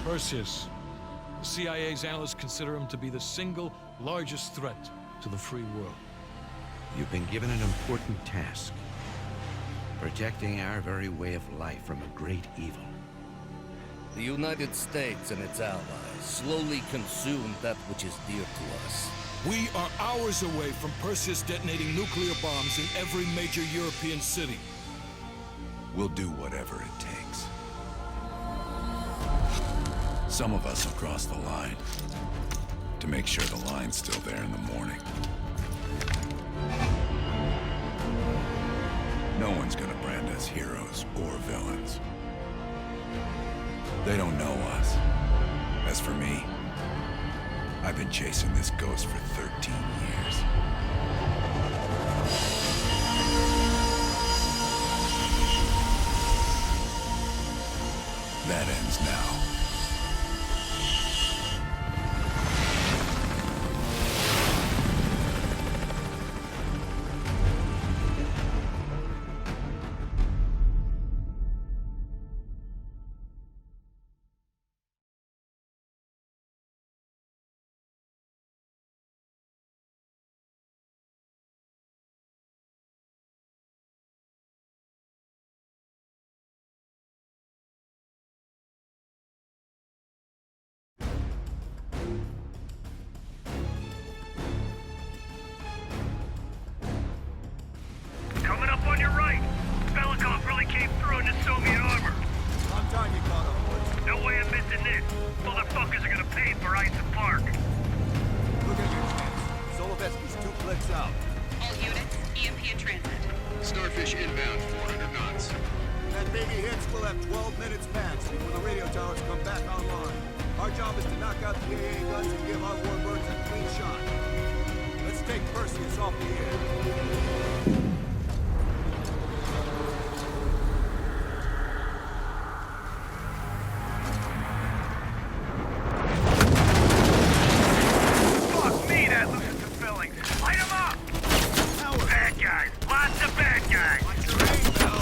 Perseus. The CIA's analysts consider him to be the single largest threat to the free world. You've been given an important task. Protecting our very way of life from a great evil. The United States and its allies slowly consume that which is dear to us. We are hours away from Perseus detonating nuclear bombs in every major European city. We'll do whatever it takes. Some of us have crossed the line. To make sure the line's still there in the morning. No one's gonna brand us heroes or villains. They don't know us. As for me, I've been chasing this ghost for 13 years. That ends now. Coming up on your right. Belikov really came through in the Soviet armor. I'm time you caught up, boys. No way I'm missing this. Motherfuckers are gonna pay for Ice Park. Look at your chance. Solovetsky's 2 clicks out. All units, EMP in transit. Starfish inbound, 400 knots. That baby hits will have 12 minutes max before the radio towers come back online. Our job is to knock out the AA guns and give our warbirds a clean shot. Let's take Perseus off the air. Fuck me, that loosens some fillings. Light 'em up! Bad guys. Lots of bad guys. Watch your aim, Bell.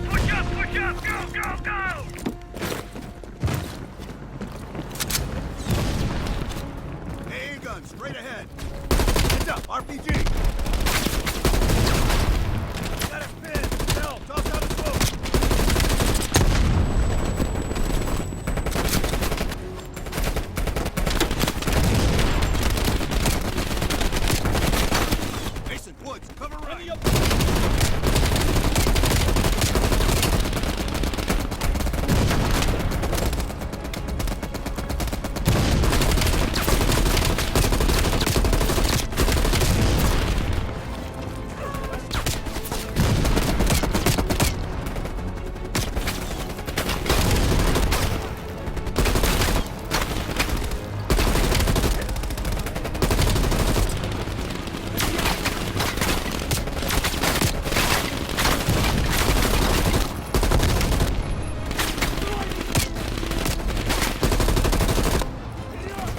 Push up, push up! Go, go, go! AA guns, straight ahead. Heads up, RPG. Got a pin. Bell, toss out a smoke. Mason, Woods, cover right.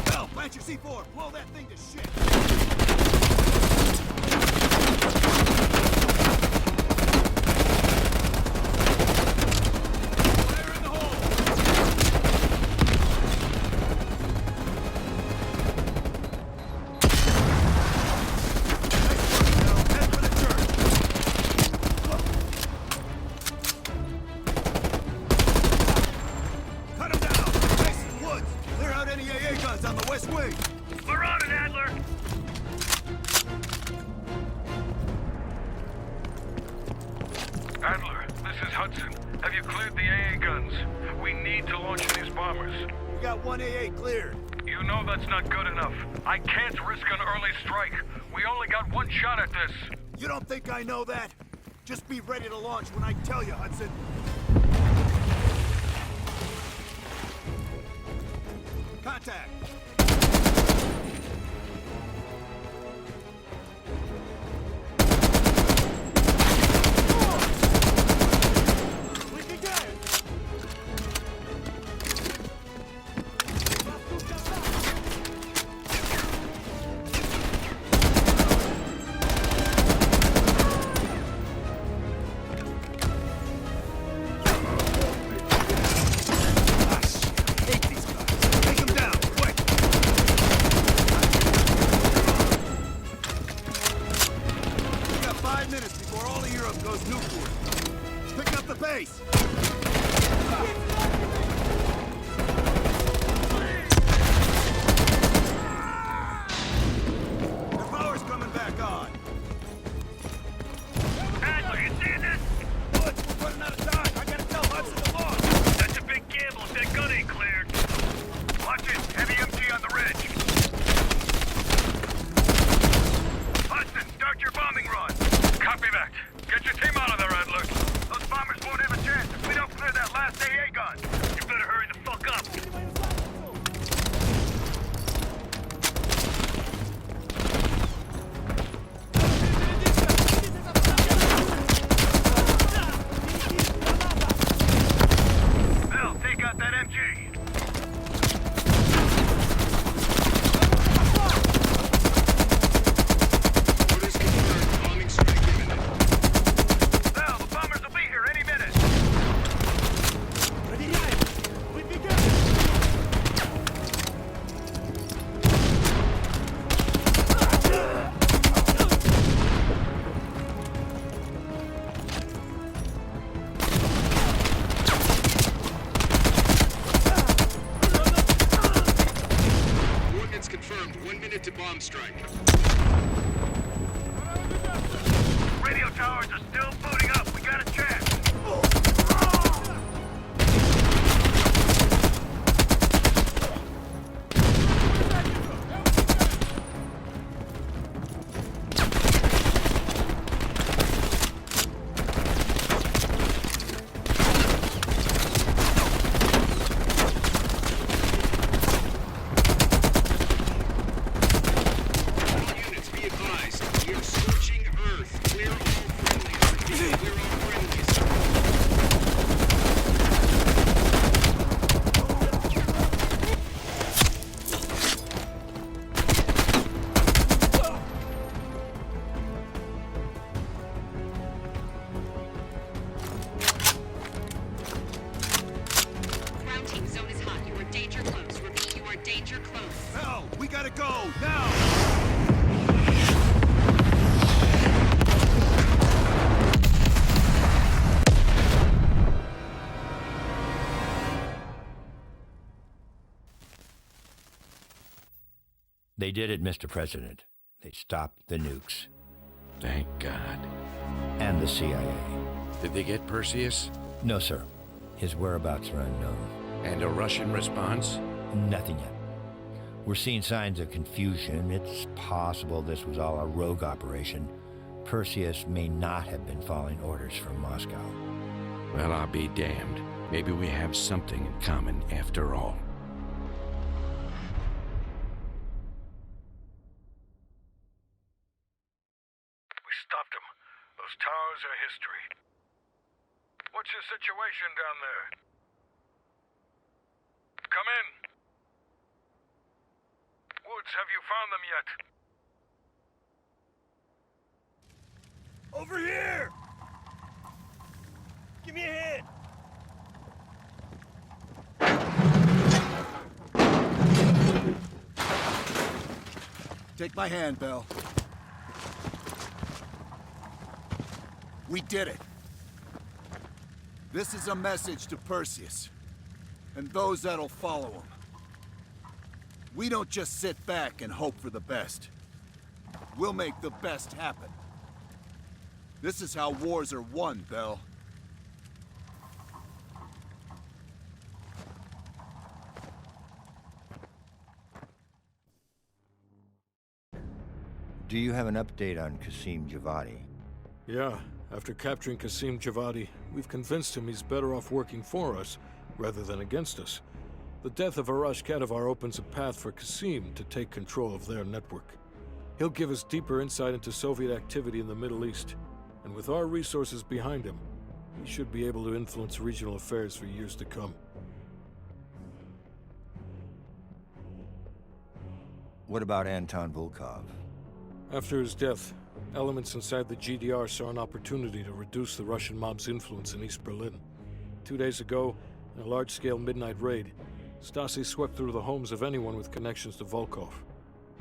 Bell, plant your C4. Blow that thing to shit. Fire in the hole. Nice work, Bell. Head for the church. Cut him down. Mason, Woods, clear out any AA guns on the west wing. We're on it, Adler. Adler, this is Hudson. Have you cleared the AA guns? We need to launch these bombers. We got 1 AA cleared. You know that's not good enough. I can't risk an early strike. We only got one shot at this. You don't think I know that? Just be ready to launch when I tell you, Hudson. Contact. 5 minutes before all of Europe goes nuclear. Pick up the pace! The power's coming back on. Adler, you seeing this? Woods, we're running out of time. I gotta tell Hudson to launch. That's a big gamble if that gun ain't cleared. Watch it. Heavy MG on the ridge. Hudson, start your bombing run. Copy that. Get your team out of there, Adler. Those bombers won't have a chance if we don't clear that last AA gun. You better hurry the fuck up. Bill, take out that MG. Orders confirmed. Bombing strike imminent. Bill, the bombers will be here any minute. Coordinates confirmed. 1 minute to bomb strike. Radio towers are still booting up. We got a chance. All units, be advised. We are scorching Earth. Clear all friendlies. Repeat, clear all friendlies. Ground team, zone is hot. You are danger close. Repeat, you are danger close. Hell, we gotta go, now! They did it, Mr. President. They stopped the nukes. Thank God. And the CIA. Did they get Perseus? No, sir. His whereabouts are unknown. And a Russian response? Nothing yet. We're seeing signs of confusion. It's possible this was all a rogue operation. Perseus may not have been following orders from Moscow. Well, I'll be damned. Maybe we have something in common after all. We stopped them. Those towers are history. What's your situation down there? Come in. Woods, have you found them yet? Over here! Give me a hand! Take my hand, Bell. We did it. This is a message to Perseus, and those that'll follow him. We don't just sit back and hope for the best. We'll make the best happen. This is how wars are won, Bell. Do you have an update on Qasim Javadi? Yeah, after capturing Qasim Javadi, we've convinced him he's better off working for us rather than against us. The death of Arash Kadivar opens a path for Qasim to take control of their network. He'll give us deeper insight into Soviet activity in the Middle East, and with our resources behind him, he should be able to influence regional affairs for years to come. What about Anton Volkov? After his death, elements inside the GDR saw an opportunity to reduce the Russian mob's influence in East Berlin. 2 days ago, in a large-scale midnight raid, Stasi swept through the homes of anyone with connections to Volkov.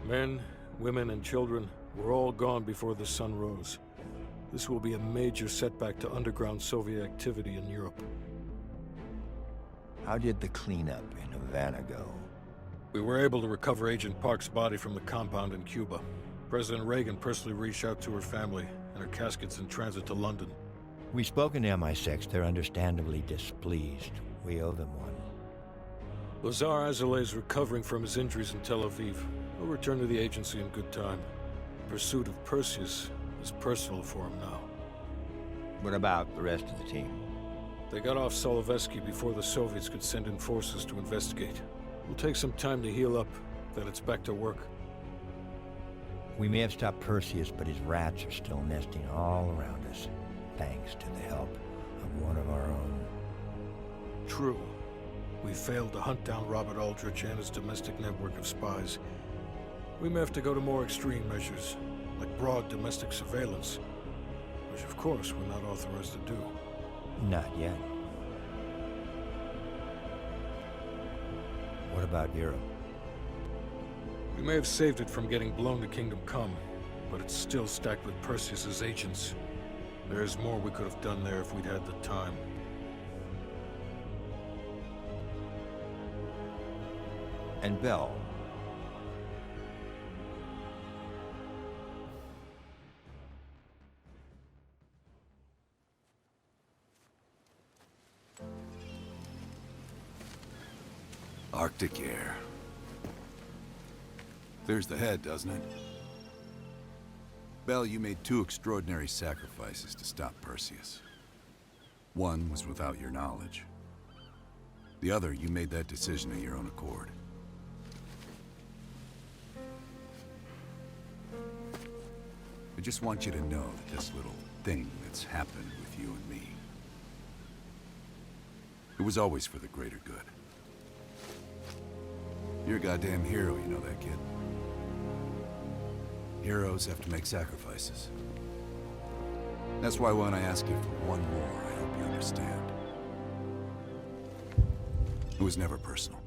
Men, women, and children were all gone before the sun rose. This will be a major setback to underground Soviet activity in Europe. How did the cleanup in Havana go? We were able to recover Agent Park's body from the compound in Cuba. President Reagan personally reached out to her family, and her casket's in transit to London. We've spoken to MI6. They're understandably displeased. We owe them one. Lazar Azalea is recovering from his injuries in Tel Aviv. He'll return to the agency in good time. Pursuit of Perseus is personal for him now. What about the rest of the team? They got off Solovetsky before the Soviets could send in forces to investigate. It'll take some time to heal up, then it's back to work. We may have stopped Perseus, but his rats are still nesting all around us, thanks to the help of one of our own. True. We failed to hunt down Robert Aldrich and his domestic network of spies. We may have to go to more extreme measures, like broad domestic surveillance, which of course we're not authorized to do. Not yet. What about Europe? We may have saved it from getting blown to Kingdom Come, but it's still stacked with Perseus's agents. There's more we could have done there if we'd had the time. And Bell? Arctic air. There's the head, doesn't it? Bell, you made two extraordinary sacrifices to stop Perseus. One was without your knowledge. The other, you made that decision of your own accord. I just want you to know that this little thing that's happened with you and me, it was always for the greater good. You're a goddamn hero, you know that, kid? Heroes have to make sacrifices. That's why when I ask you for one more, I hope you understand. It was never personal.